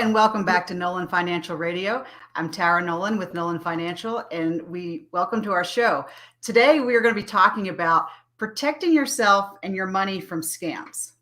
and welcome back to Nolan Financial Radio. I'm Tara Nolan with Nolan Financial, and we welcome to our show. Today, we are going to be talking about protecting yourself and your money from scams.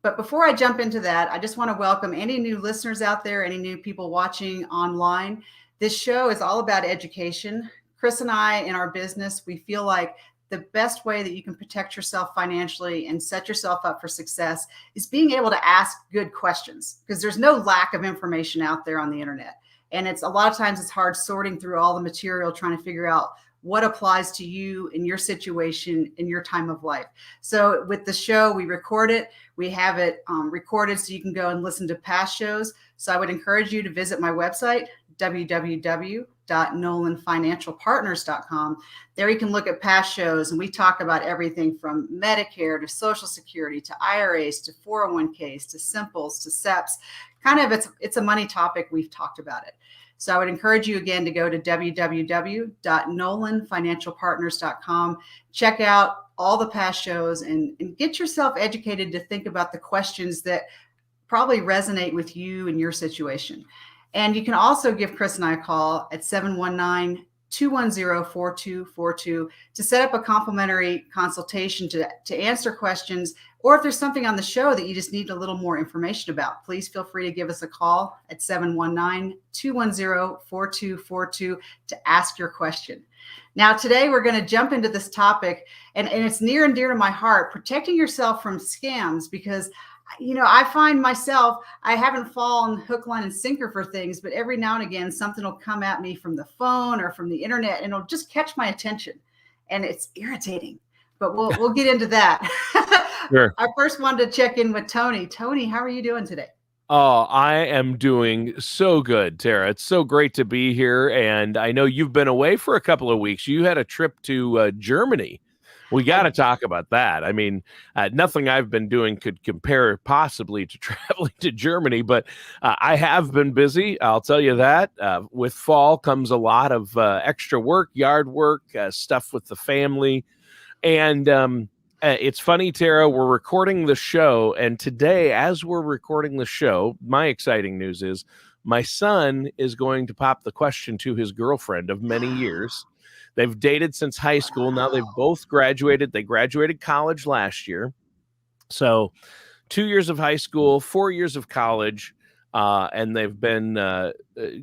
But before I jump into that, I just want to welcome any new listeners out there, any new people watching online. This show is all about education. Chris and I, in our business, we feel like the best way that you can protect yourself financially and set yourself up for success is being able to ask good questions, because there's no lack of information out there on the internet. And it's a lot of times it's hard sorting through all the material, trying to figure out what applies to you in your situation, in your time of life. So with the show, we record it. We have it recorded so you can go and listen to past shows. So I would encourage you to visit my website, www.nolanfinancialpartners.com. There you can look at past shows, and we talk about everything from Medicare to Social Security to IRAs to 401ks to simples to SEPs. Kind of it's a money topic. We've talked about it. So I would encourage you again to go to www.nolanfinancialpartners.com. Check out all the past shows and get yourself educated to think about the questions that probably resonate with you and your situation. And you can also give Chris and I a call at 719-210-4242 to set up a complimentary consultation to answer questions. Or if there's something on the show that you just need a little more information about, please feel free to give us a call at 719-210-4242 to ask your question. Now, today we're going to jump into this topic, and it's near and dear to my heart, protecting yourself from scams, because I find myself, I haven't fallen hook, line, and sinker for things, but every now and again, something will come at me from the phone or from the internet, and it'll just catch my attention, and it's irritating. But we'll get into that. Sure. I first wanted to check in with Tony. Tony, how are you doing today? Oh, I am doing so good, Tara. It's so great to be here, and I know you've been away for a couple of weeks. You had a trip to Germany. We got to talk about that. I mean, nothing I've been doing could compare possibly to traveling to Germany, but I have been busy. I'll tell you that. With fall comes a lot of extra work, yard work, stuff with the family. And it's funny, Tara, we're recording the show. And today, as we're recording the show, my exciting news is my son is going to pop the question to his girlfriend of many years. They've dated since high school. Now they've both graduated. They graduated college last year. So 2 years of high school, 4 years of college, and they've been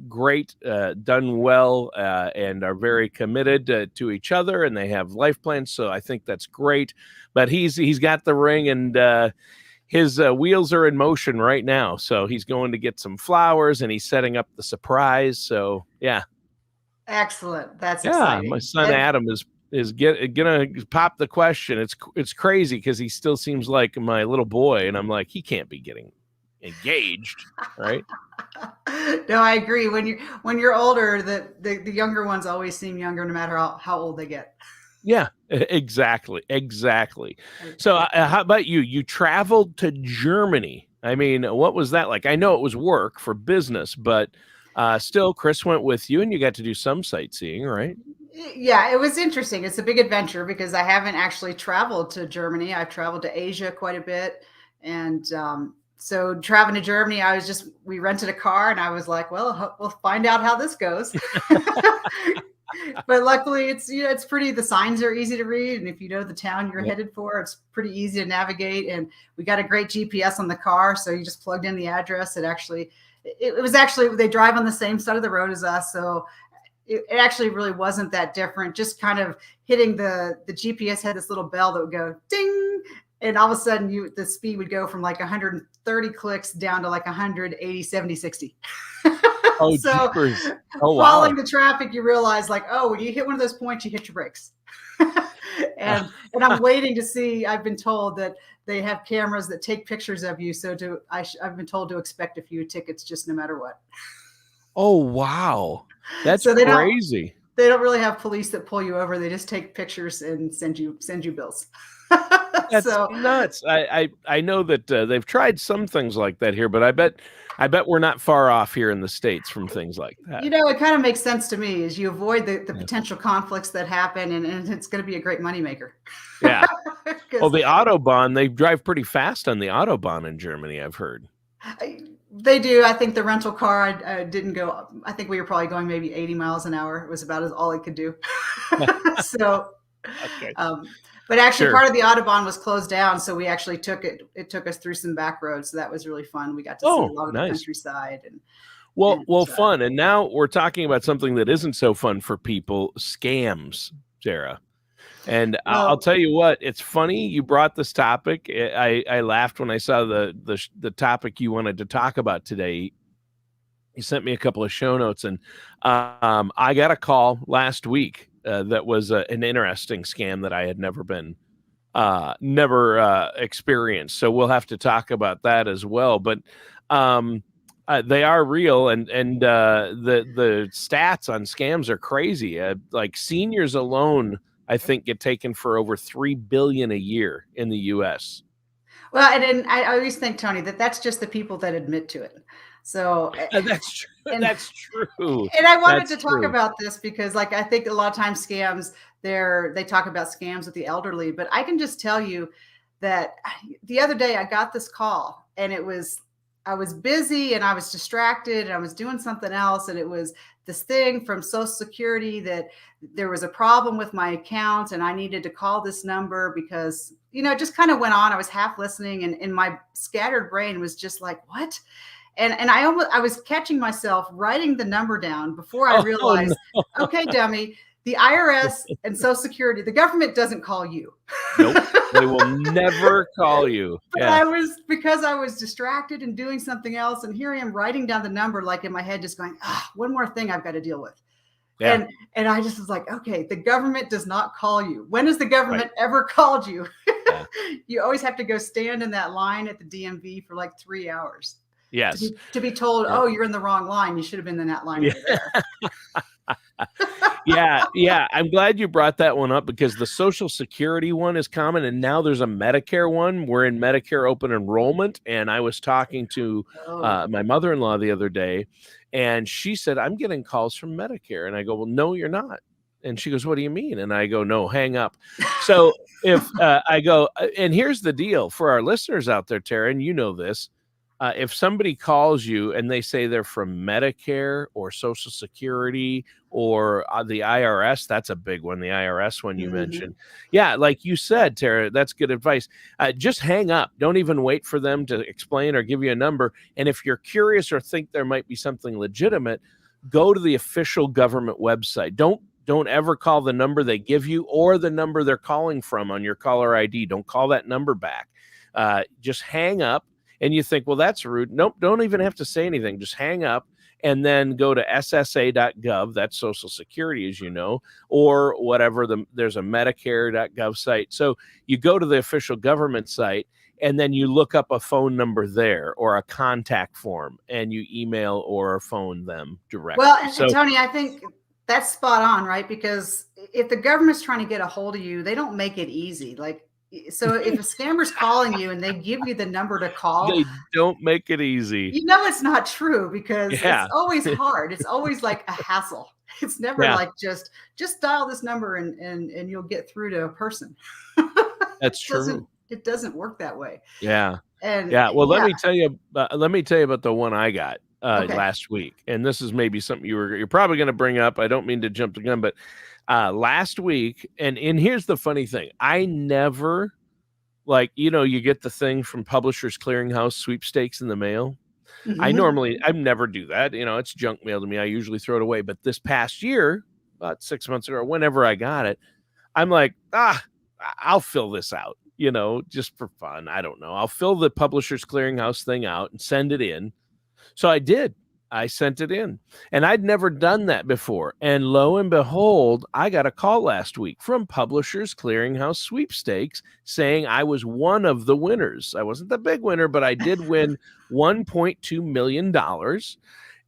great, done well, and are very committed to each other, and they have life plans. So I think that's great. But he's got the ring, and his wheels are in motion right now. So he's going to get some flowers, and he's setting up the surprise. So, yeah. Excellent. That's exciting. My son Adam is gonna pop the question. It's crazy because he still seems like my little boy, and I'm like, he can't be getting engaged, right? No, I agree. When you're older, the younger ones always seem younger, no matter how old they get. Yeah, exactly. So, how about you? You traveled to Germany. I mean, what was that like? I know it was work for business, but still, Chris went with you, and you got to do some sightseeing, right? Yeah, it was interesting. It's a big adventure because I haven't actually traveled to Germany. I've traveled to Asia quite a bit. And so traveling to Germany, we rented a car, and I was like, well, we'll find out how this goes. But luckily it's pretty, the signs are easy to read. And if you know the town you're headed for, it's pretty easy to navigate. And we got a great GPS on the car. So you just plugged in the address. It was actually, they drive on the same side of the road as us. So it actually really wasn't that different. Just kind of hitting the GPS had this little bell that would go ding. And all of a sudden the speed would go from like 130 clicks down to like 180, 70, 60. Oh, so wow. Following the traffic, you realize like, oh, when you hit one of those points, you hit your brakes. and I'm waiting to see, I've been told that they have cameras that take pictures of you. So I've been told to expect a few tickets just no matter what. Oh, wow. That's crazy. They don't really have police that pull you over. They just take pictures and send you bills. That's nuts. I know that they've tried some things like that here, but I bet we're not far off here in the States from things like that. It kind of makes sense to me as you avoid the potential conflicts that happen, and it's going to be a great moneymaker. Yeah. Well, the Autobahn, they drive pretty fast on the Autobahn in Germany, I've heard. They do. I think the rental car didn't go. I think we were probably going maybe 80 miles an hour. It was about as all it could do. So, Okay. um, but actually, Sure. part of the Autobahn was closed down, so we actually took it. It took us through some back roads, so that was really fun. We got to see a Oh, lot of the nice. countryside, and Well, and fun. And now we're talking about something that isn't so fun for people, scams, Sarah. And I'll well, tell you what, it's funny you brought this topic. I laughed when I saw the topic you wanted to talk about today. You sent me a couple of show notes, and I got a call last week that was an interesting scam that I had never experienced. So we'll have to talk about that as well. But um, they are real, and the stats on scams are crazy. Like seniors alone, I think get taken for over 3 billion a year in the U.S. well, and I always think, Tony, that that's just the people that admit to it. So, That's true. and That's true. and I wanted to That's talk true. about this because, like, I think a lot of times scams, they talk about scams with the elderly, but I can just tell you that the other day I got this call, and I was busy and I was distracted and I was doing something else, and it was this thing from Social Security that there was a problem with my account and I needed to call this number because it just kind of went on. I was half listening, and my scattered brain was just like, what? And I was catching myself writing the number down before I Oh realized, no. okay, dummy, the IRS and Social Security, the government doesn't call you. Nope. They will never call you. But Yeah. I was because I was distracted and doing something else, and here I am writing down the number, like in my head, just going, one more thing I've got to deal with. Yeah. And I just was like, okay, the government does not call you. When has the Right. government ever called you? Yeah. You always have to go stand in that line at the DMV for like 3 hours Yes. to be told, Yeah. oh, you're in the wrong line. You should have been in that line Yeah. over there. Yeah. I'm glad you brought that one up because the Social Security one is common, and now there's a Medicare one. We're in Medicare open enrollment, and I was talking to Oh, my mother-in-law the other day, and she said, "I'm getting calls from Medicare," and I go, "Well, no, you're not." And she goes, "What do you mean?" And I go, "No, hang up." So if I go, and here's the deal for our listeners out there, Tara, and you know this. If somebody calls you and they say they're from Medicare or Social Security or the IRS, that's a big one, the IRS one you mhm. mentioned. Yeah, like you said, Tara, that's good advice. Just hang up. Don't even wait for them to explain or give you a number. And if you're curious or think there might be something legitimate, go to the official government website. Don't ever call the number they give you or the number they're calling from on your caller ID. Don't call that number back. Just hang up. And you think, well, that's rude. Nope, don't even have to say anything. Just hang up and then go to ssa.gov. That's Social Security, as you know, or whatever. There's a Medicare.gov site. So you go to the official government site and then you look up a phone number there or a contact form and you email or phone them Well, directly. and So Tony, I think that's spot on, right? Because if the government's trying to get a hold of you, they don't make it easy. Like, so if a scammer's calling you and they give you the number to call, they don't make it easy. it's not true because it's Yeah. always hard. It's always like a hassle. It's never Yeah, like just dial this number and you'll get through to a person. that's doesn't true. it doesn't work that way. Yeah. And Yeah, well, let yeah, me tell you. Let me tell you about the one I got okay. last week, and this is maybe something you're probably going to bring up. I don't mean to jump the gun, but last week, and here's the funny thing: I never you get the thing from Publishers Clearinghouse Sweepstakes in the mail. Hmm. I never do that. It's junk mail to me. I usually throw it away. But this past year, about 6 months ago, or whenever I got it, I'm like, I'll fill this out, just for fun. I don't know. I'll fill the Publishers Clearinghouse thing out and send it in. So I did. I sent it in. And I'd never done that before. And lo and behold, I got a call last week from Publishers Clearinghouse Sweepstakes saying I was one of the winners. I wasn't the big winner, but I did win $1.2 million.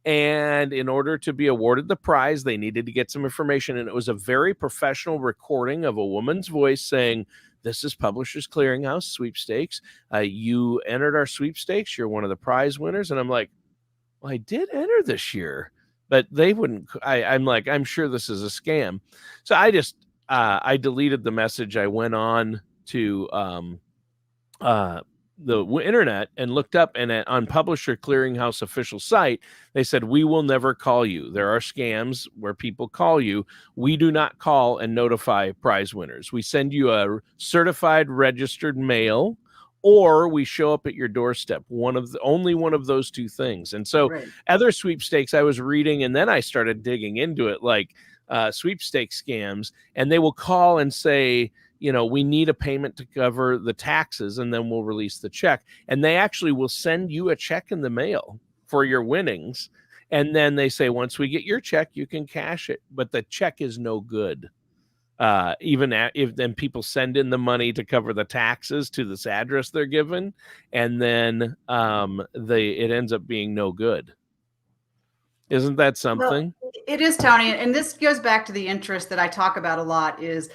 And in order to be awarded the prize, they needed to get some information. And it was a very professional recording of a woman's voice saying, "This is Publishers Clearinghouse Sweepstakes. You entered our sweepstakes. You're one of the prize winners." And I'm like, well, I did enter this year, but they wouldn't. I'm like, I'm sure this is a scam. So I deleted the message. I went on to the internet and looked up, and on Publisher Clearinghouse official site, they said, we will never call you. There are scams where people call you. We do not call and notify prize winners. We send you a certified registered mail, or we show up at your doorstep. Only one of those two things. And so Right. other sweepstakes I was reading, and then I started digging into it, like sweepstakes scams, and they will call and say, we need a payment to cover the taxes, and then we'll release the check. And they actually will send you a check in the mail for your winnings. And then they say, once we get your check, you can cash it. But the check is no good. Even if then people send in the money to cover the taxes to this address they're given, and then it ends up being no good. Isn't that something? Well, it is, Tony. And this goes back to the interest that I talk about a lot is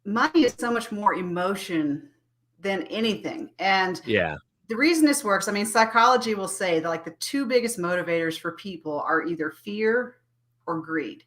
money is so much more emotion than anything. And yeah, the reason this works, I mean, psychology will say that like the two biggest motivators for people are either fear or greed.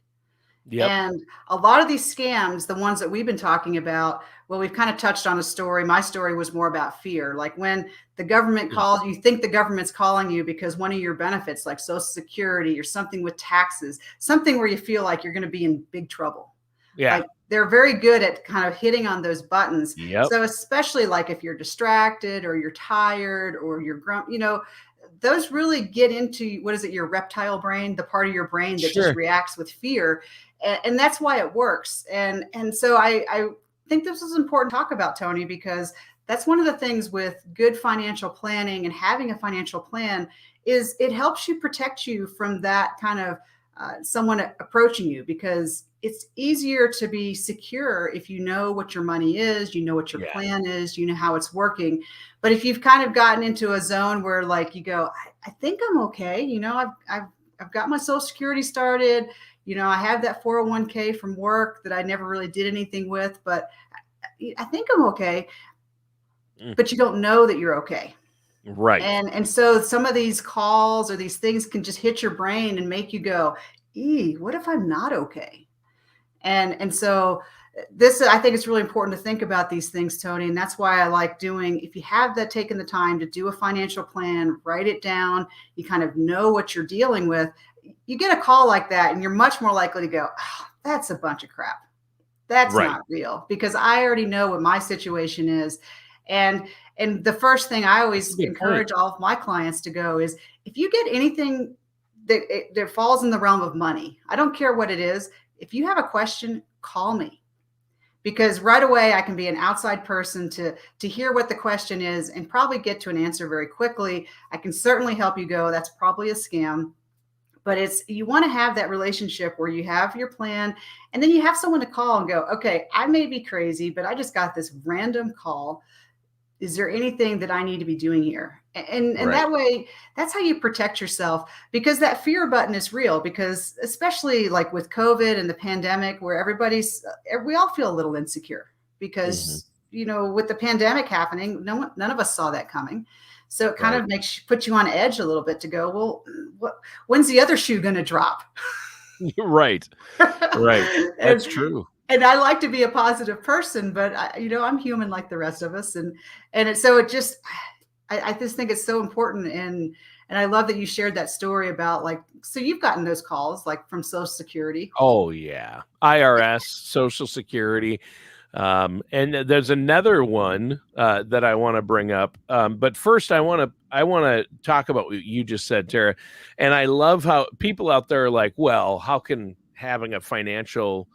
yep. And a lot of these scams, the ones that we've been talking about, well, we've kind of touched on a story. My story was more about fear. Like when the government calls, you think the government's calling you because one of your benefits, like Social Security or something with taxes, something where you feel like you're going to be in big trouble. Yeah. Like they're very good at kind of hitting on those buttons. Yep. So especially like if you're distracted or you're tired or you're those really get into, what is it, your reptile brain, the part of your brain that Sure. just reacts with fear. And that's why it works. And so I think this is important to talk about, Tony, because that's one of the things with good financial planning and having a financial plan is it helps you protect you from that kind of someone approaching you, because it's easier to be secure if you know what your money is, you know what your plan is, you know how it's working. But if you've kind of gotten into a zone where like you go, I think I'm okay, I've got my Social Security started, I have that 401k from work that I never really did anything with, but I think I'm okay. But you don't know that you're okay. Right. And so some of these calls or these things can just hit your brain and make you go, what if I'm not okay? And so this, I think it's really important to think about these things, Tony. And that's why I like doing, if you have that, taken the time to do a financial plan, write it down, you kind of know what you're dealing with. You get a call like that and you're much more likely to go, oh, that's a bunch of crap. That's right. not real, because I already know what my situation is. And the first thing I always encourage all of my clients to go is, if you get anything that falls in the realm of money, I don't care what it is. If you have a question, call me, because right away I can be an outside person to hear what the question is and probably get to an answer very quickly. I can certainly help you go, that's probably a scam. But you want to have that relationship where you have your plan and then you have someone to call and go, okay, I may be crazy, but I just got this random call. Is there anything that I need to be doing here? And that way, that's how you protect yourself, because that fear button is real, because especially like with COVID and the pandemic, where we all feel a little insecure because, with the pandemic happening, none of us saw that coming. So it kind of puts you on edge a little bit to go, well, when's the other shoe going to drop? Right. That's true. And I like to be a positive person, but I'm human like the rest of us. I just think it's so important. And I love that you shared that story about so you've gotten those calls like from Social Security. Oh yeah. IRS, Social Security. And there's another one that I want to bring up. But first I want to talk about what you just said, Tara. And I love how people out there are like, well, how can having a financial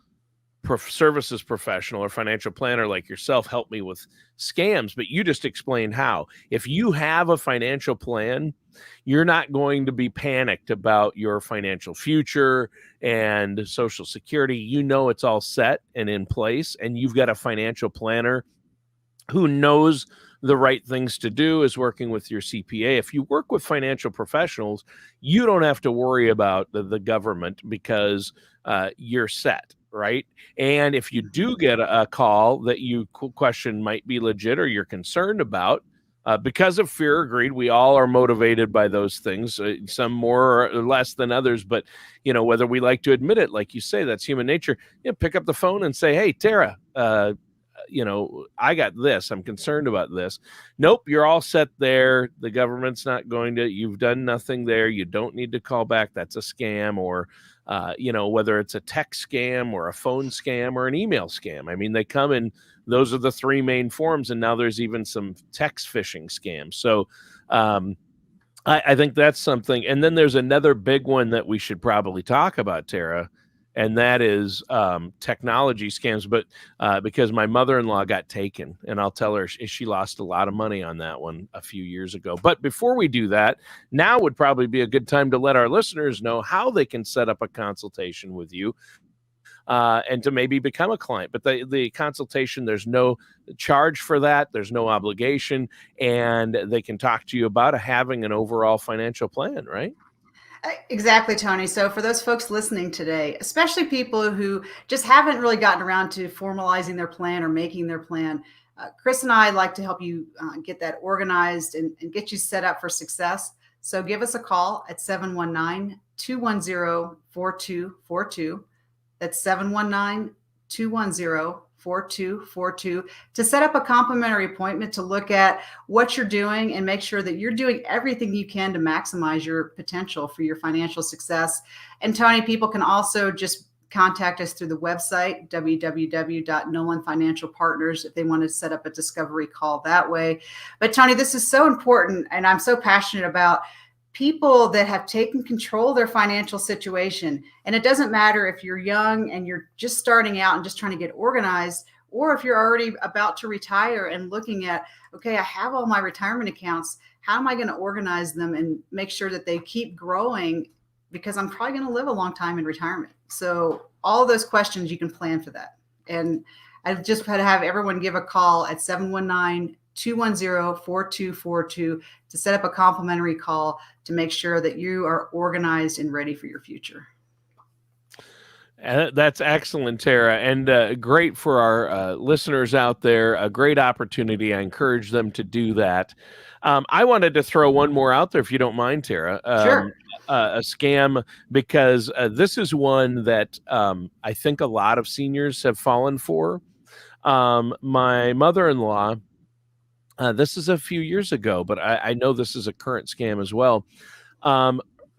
services professional or financial planner like yourself help me with scams? But you just explained how. If you have a financial plan, you're not going to be panicked about your financial future and Social Security. It's all set and in place, and you've got a financial planner who knows the right things to do, is working with your CPA. If you work with financial professionals, you don't have to worry about the government, because you're set. Right. And if you do get a call that you question might be legit or you're concerned about, because of fear or greed, we all are motivated by those things, some more or less than others. But, whether we like to admit it, like you say, that's human nature. Pick up the phone and say, hey, Tara, I got this, I'm concerned about this. Nope, you're all set there. The government's not going to, you've done nothing there. You don't need to call back. That's a scam. Or, whether it's a text scam or a phone scam or an email scam. I mean, they come in, those are the three main forms. And now there's even some text phishing scams. So, I think that's something. And then there's another big one that we should probably talk about, Tara, and that is technology scams. But because my mother-in-law got taken, and I'll tell her she lost a lot of money on that one a few years ago. But before we do that, now would probably be a good time to let our listeners know how they can set up a consultation with you. And to maybe become a client. But the consultation, there's no charge for that. There's no obligation. And they can talk to you about having an overall financial plan, right? Exactly, Tony. So for those folks listening today, especially people who just haven't really gotten around to formalizing their plan or making their plan, Chris and I like to help you get that organized and get you set up for success. So give us a call at 719-210-4242. That's 719-210-4242 to set up a complimentary appointment to look at what you're doing and make sure that you're doing everything you can to maximize your potential for your financial success. And Tony, people can also just contact us through the website, www.nolanfinancialpartners, if they want to set up a discovery call that way. But Tony, this is so important, and I'm so passionate about people that have taken control of their financial situation. And it doesn't matter if you're young and you're just starting out and just trying to get organized, or if you're already about to retire and looking at, okay, I have all my retirement accounts. How am I going to organize them and make sure that they keep growing? Because I'm probably going to live a long time in retirement. So all those questions, you can plan for that. And I just had to have everyone give a call at 719-210-4242 to set up a complimentary call to make sure that you are organized and ready for your future. That's excellent, Tara, and great for our listeners out there. A great opportunity. I encourage them to do that. I wanted to throw one more out there, if you don't mind, Tara. Sure. A scam, because this is one that I think a lot of seniors have fallen for. My mother-in-law, this is a few years ago, but I know this is a current scam as well.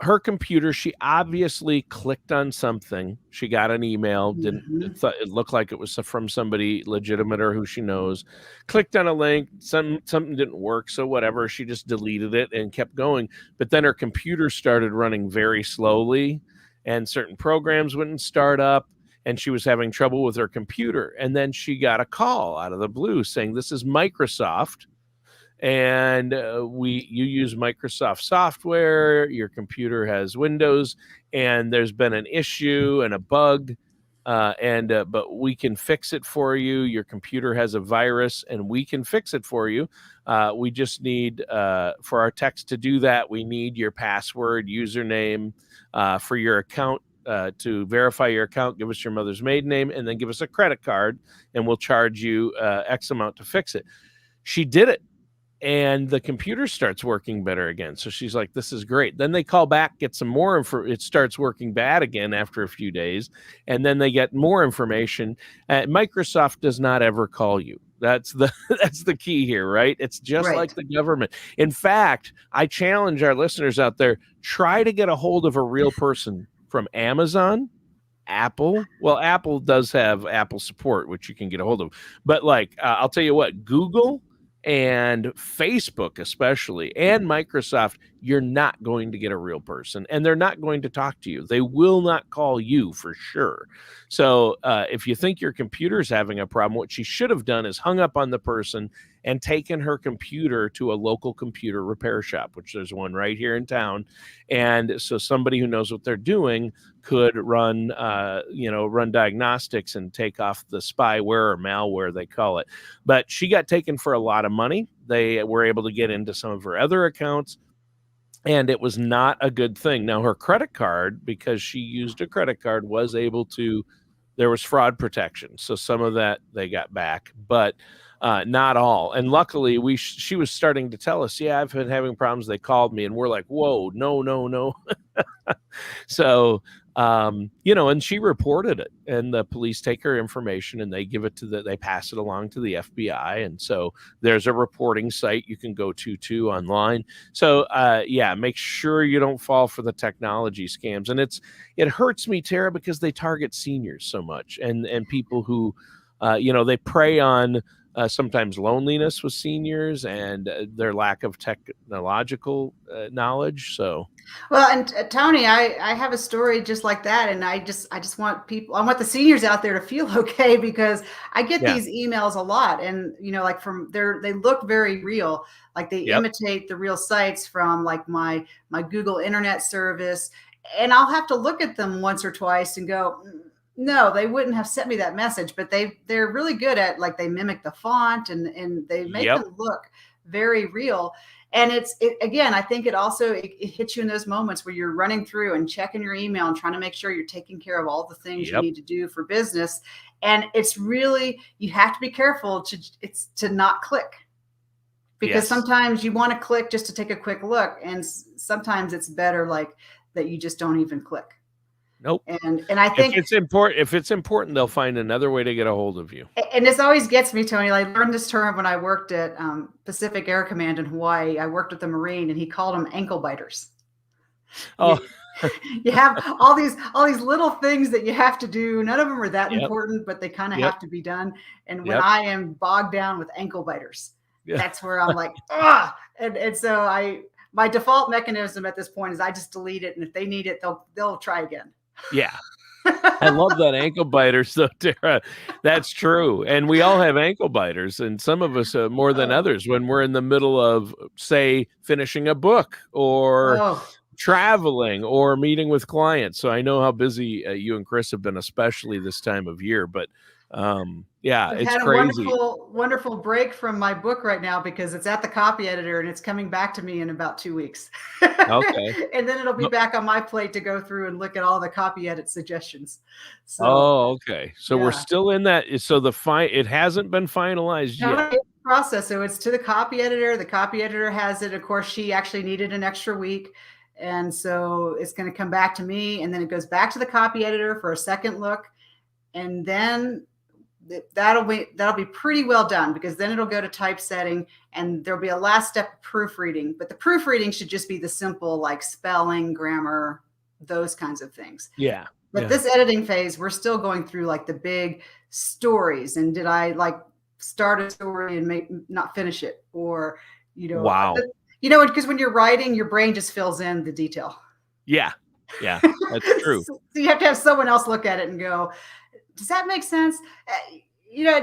Her computer, she obviously clicked on something. She got an email, it looked like it was from somebody legitimate or who she knows. Clicked on a link, something didn't work, so whatever. She just deleted it and kept going. But then her computer started running very slowly, and certain programs wouldn't start up, and she was having trouble with her computer. And then she got a call out of the blue saying, "This is Microsoft. And you use Microsoft software, your computer has Windows, and there's been an issue and a bug, but we can fix it for you. Your computer has a virus, and we can fix it for you. We just need, for our techs to do that, we need your password, username for your account. To verify your account, give us your mother's maiden name, and then give us a credit card, and we'll charge you X amount to fix it." She did it, and the computer starts working better again. So she's like, "This is great." Then they call back, get some more info. It starts working bad again after a few days. And then they get more information. Microsoft does not ever call you. That's the key here, right? It's just like the government. In fact, I challenge our listeners out there, try to get a hold of a real person from Amazon, Apple. Well, Apple does have Apple support, which you can get a hold of. But I'll tell you what, Google and Facebook especially, and Microsoft, you're not going to get a real person, and they're not going to talk to you. They will not call you for sure. So if you think your computer's having a problem, what she should have done is hung up on the person and taken her computer to a local computer repair shop, which there's one right here in town. And so somebody who knows what they're doing could run diagnostics and take off the spyware or malware, they call it. But she got taken for a lot of money. They were able to get into some of her other accounts, and it was not a good thing. Now, her credit card, because she used a credit card, was able to, there was fraud protection. So some of that they got back, but not all. And luckily, she was starting to tell us, "Yeah, I've been having problems." They called me, and we're like, "Whoa, no." So And she reported it, and the police take her information and they pass it along to the FBI. And so there's a reporting site you can go to online. So, make sure you don't fall for the technology scams. And it hurts me, Tara, because they target seniors so much, and people who, they prey on sometimes loneliness with seniors and their lack of technological knowledge. So, Well, and Tony, I have a story just like that, and I just want I want the seniors out there to feel okay, because I get yeah, these emails a lot, and like they look very real, like they yep, imitate the real sites from like my Google Internet service, and I'll have to look at them once or twice and go, no, they wouldn't have sent me that message, but they're really good at, like, they mimic the font, and they make yep, them look very real. And again, I think it hits you in those moments where you're running through and checking your email and trying to make sure you're taking care of all the things you yep, need to do for business. And it's really, you have to be careful to not click, because yes. sometimes you want to click just to take a quick look. And sometimes it's better like that you just don't even click. Nope. And I If think, it's important, they'll find another way to get a hold of you. and this always gets me, Tony. I learned this term when I worked at Pacific Air Command in Hawaii. I worked with the Marine, and he called them ankle biters. Oh, You, you have all these little things that you have to do. None of them are that yep, important, but they kind of yep, have to be done. And when yep, I am bogged down with ankle biters, yeah, that's where I'm like, ah. And so my default mechanism at this point is I just delete it, and if they need it, they'll try again. yeah. I love that ankle biters, though, Tara. That's true. And we all have ankle biters, and some of us more than Oh, others when we're in the middle of, say, finishing a book or oh, traveling or meeting with clients. So I know how busy you and Chris have been, especially this time of year. But I've it's had a crazy. wonderful break from my book right now, because it's at the copy editor and it's coming back to me in about 2 weeks. Okay. And then it'll be No- back on my plate to go through and look at all the copy edit suggestions. So, Oh, okay. So we're yeah. still in that. So it hasn't been finalized No, yet. it's a process. So it's to the copy editor. The copy editor has it. Of course, she actually needed an extra week. And so it's going to come back to me, and then it goes back to the copy editor for a second look. And then that'll be pretty well done, because then it'll go to typesetting, and there'll be a last step of proofreading. But the proofreading should just be the simple, like spelling, grammar, those kinds of things. Yeah. But Yeah. this editing phase, we're still going through like the big stories, and did I like start a story and not finish it, or you know Wow. because when you're writing, your brain just fills in the detail. Yeah. Yeah. That's true. So you have to have someone else look at it and go, does that make sense?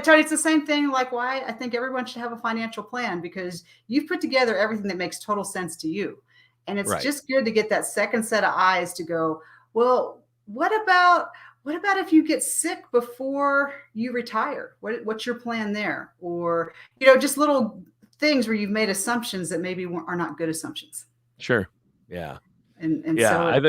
Tony, it's the same thing. Like, why I think everyone should have a financial plan, because you've put together everything that makes total sense to you. And it's Right. just good to get that second set of eyes to go, well, what about if you get sick before you retire? What's your plan there? Or, just little things where you've made assumptions that maybe are not good assumptions. Sure. Yeah. And Yeah, so, I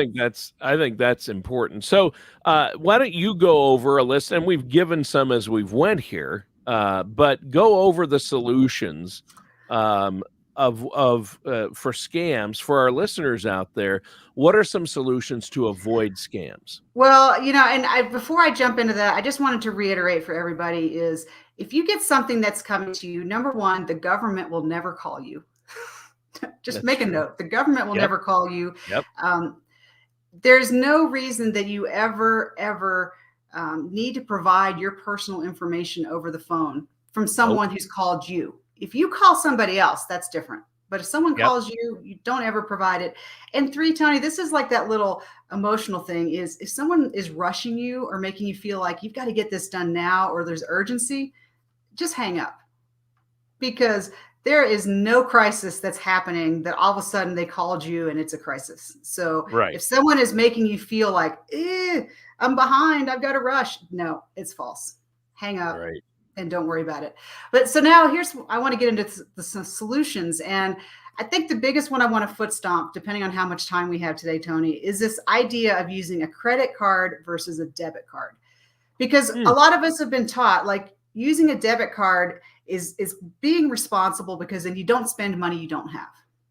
think that's important. So, why don't you go over a list, and we've given some as we've went here, but go over the solutions um, of for scams for our listeners out there. What are some solutions to avoid scams? well, and before I jump into that, I just wanted to reiterate for everybody is, if you get something that's coming to you, number one, the government will never call you. Just That's make a true. note. The government will Yep. never call you. Yep. Um, there's no reason that you ever need to provide your personal information over the phone from Nope. someone who's called you. If you call somebody else, that's different. But if someone Yep. calls you, you don't ever provide it. And three, Tony, this is like that little emotional thing is, if someone is rushing you or making you feel like you've got to get this done now, or there's urgency, just hang up, because there is no crisis that's happening that all of a sudden they called you and it's a crisis. So Right. if someone is making you feel like, I'm behind, I've got to rush, no, it's false. Hang up Right. and don't worry about it. But so now I want to get into the solutions. And I think the biggest one I want to foot stomp, depending on how much time we have today, Tony, is this idea of using a credit card versus a debit card. Because a Mm, lot of us have been taught, like, using a debit card is being responsible, because then you don't spend money you don't have.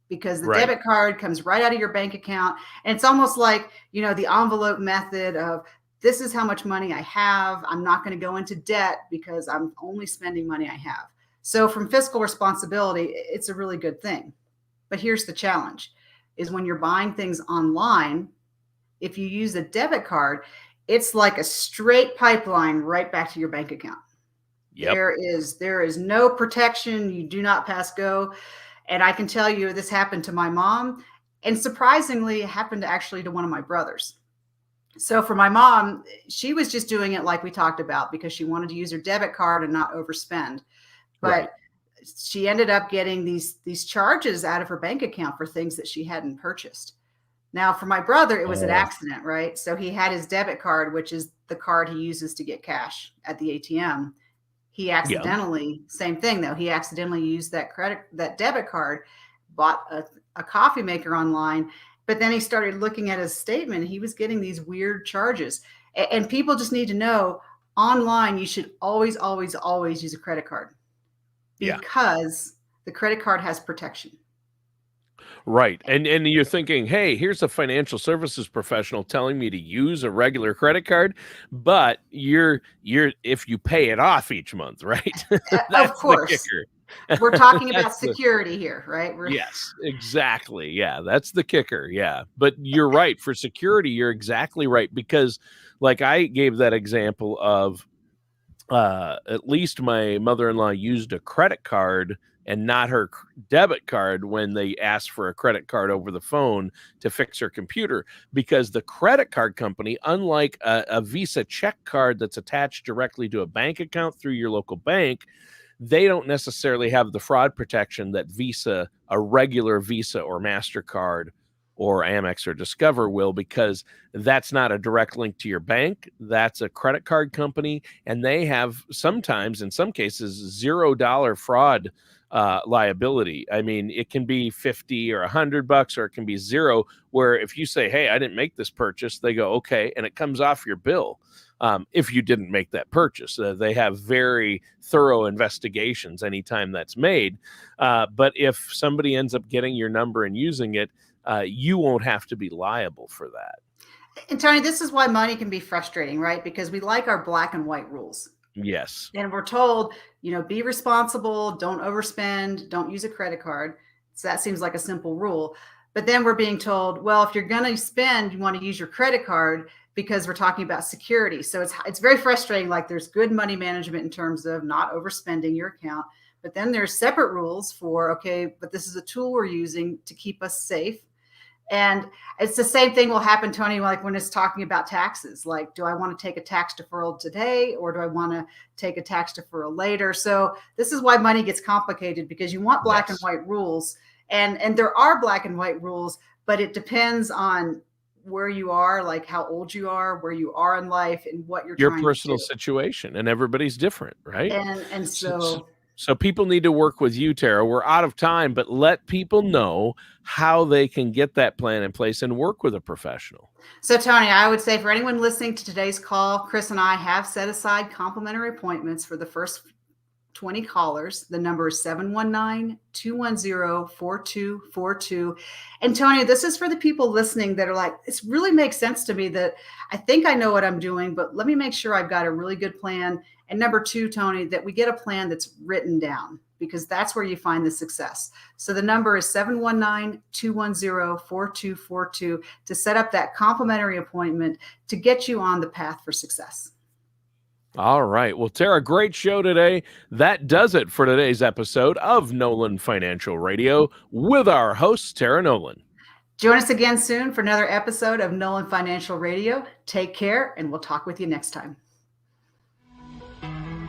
because the Right. debit card comes right out of your bank account. And it's almost like, the envelope method of, this is how much money I have. I'm not going to go into debt because I'm only spending money I have. So from fiscal responsibility, it's a really good thing. But here's the challenge is when you're buying things online, if you use a debit card, it's like a straight pipeline right back to your bank account. Yep. There is no protection. You do not pass go. And I can tell you this happened to my mom. And surprisingly, it happened actually to one of my brothers. So for my mom, she was just doing it like we talked about because she wanted to use her debit card and not overspend. But Right. she ended up getting these charges out of her bank account for things that she hadn't purchased. Now, for my brother, it was an Oh, accident, right? So he had his debit card, which is the card he uses to get cash at the ATM. He yeah. accidentally, same thing though, he accidentally used that debit card, bought a coffee maker online, but then he started looking at his statement. He was getting these weird charges. And people just need to know online, you should always, always, always use a credit card Yeah. because the credit card has protection. Right. And you're thinking, hey, here's a financial services professional telling me to use a regular credit card, but you're if you pay it off each month, right? Of That's the course, kicker. we're talking about That's the security here, right? Yes, exactly. Yeah, that's the kicker. Yeah. But you're right. For security, you're exactly right. Because like I gave that example of at least my mother-in-law used a credit card and not her debit card when they asked for a credit card over the phone to fix her computer, because the credit card company, unlike a Visa check card that's attached directly to a bank account through your local bank, they don't necessarily have the fraud protection that Visa, a regular Visa or MasterCard or Amex or Discover will, because that's not a direct link to your bank. That's a credit card company, and they have sometimes, in some cases, $0 fraud liability. I mean, it can be 50 or $100, or it can be zero, where if you say, hey, I didn't make this purchase, they go, okay, and it comes off your bill. If you didn't make that purchase, they have very thorough investigations anytime that's made. But if somebody ends up getting your number and using it, you won't have to be liable for that. And Tony, this is why money can be frustrating, right? Because we like our black and white rules. Yes. And we're told, be responsible, don't overspend, don't use a credit card. So that seems like a simple rule. But then we're being told, well, if you're going to spend, you want to use your credit card because we're talking about security. So it's very frustrating. Like there's good money management in terms of not overspending your account. But then there's separate rules for, okay, but this is a tool we're using to keep us safe. And it's the same thing will happen, Tony, like when it's talking about taxes. Like, do I want to take a tax deferral today or do I want to take a tax deferral later? So this is why money gets complicated, because you want black and white rules. And there are black and white rules, but it depends on where you are, like how old you are, where you are in life, and what you're Your trying personal to do. situation, and everybody's different, right? And so So people need to work with you, Tara. We're out of time, but let people know how they can get that plan in place and work with a professional. So, Tony, I would say for anyone listening to today's call, Chris and I have set aside complimentary appointments for the first 20 callers. The number is 719-210-4242. And Tony, this is for the people listening that are like, this really makes sense to me, that I think I know what I'm doing, but let me make sure I've got a really good plan. And number two, Tony, that we get a plan that's written down, because that's where you find the success. So the number is 719-210-4242 to set up that complimentary appointment to get you on the path for success. All right. Well, Tara, great show today. That does it for today's episode of Nolan Financial Radio with our host, Tara Nolan. Join us again soon for another episode of Nolan Financial Radio. Take care, and we'll talk with you next time.